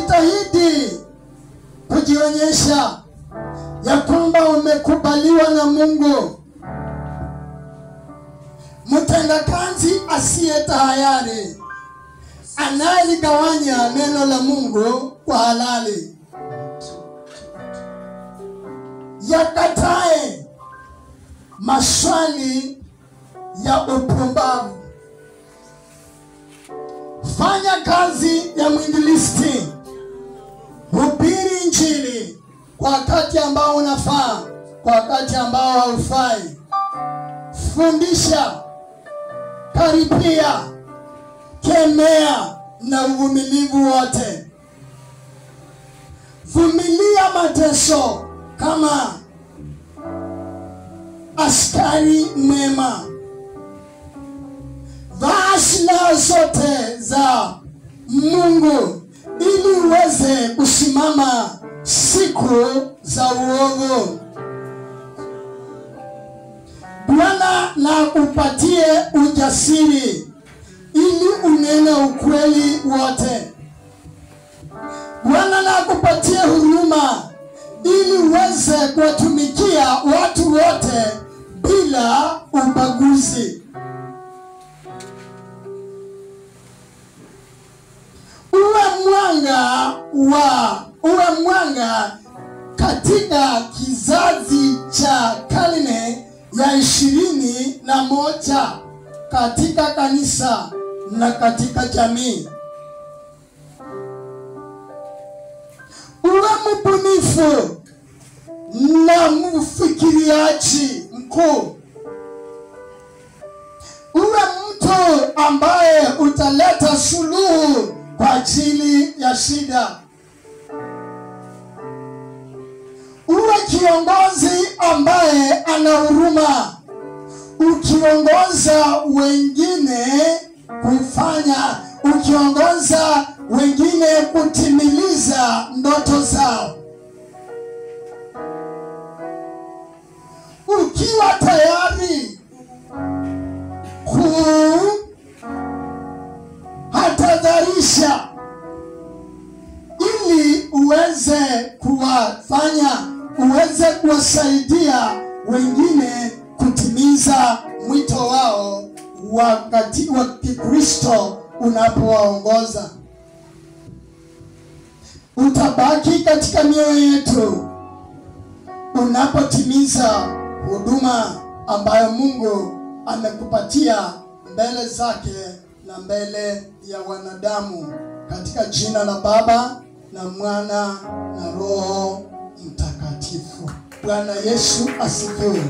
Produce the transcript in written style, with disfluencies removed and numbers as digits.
Jitahidi kujionyesha ya kwamba umekubaliwa na Mungu. Mtendakazi asiye tayari analigawanya neno la Mungu kwa halali. Yakatae maswali ya upumbavu. Fanya kazi ya mwinjilisti. Hubiri Injili kwa wakati ambao unafaa, kwa wakati ambao haufai. Fundisha, karipia, kemea na uvumilivu wote. Vumilia mateso kama askari mwema. Vaa silaha zote za Mungu ili uweze kusimama siku za uovu. Bwana na upatie ujasiri ili unene ukweli wote. Bwana na kupatie huruma ili uweze kuwatumikia watu wote bila ubaguzi. Uwe mwanga katika kizazi cha karne ya 21 katika kanisa na katika jamii. Uwe mbunifu na mfikiriaji mkuu. Uwe mtu ambaye utaleta suluhu kwa ajili ya shida. Uwe kiongozi ambaye ana huruma, ukiongoza wengine kutimiliza ndoto zao. Ukiwa tayari kuhadharisha ili uweze kuwasaidia wengine kutimiza mwito wao wakati wa Kikristo unapowaongoza. Utabaki katika mioyo yetu unapotimiza huduma ambayo Mungu amekupatia mbele zake na mbele ya wanadamu, katika jina la Baba na Mwana na Roho Mtakatifu. Bwana Yesu asifiwe.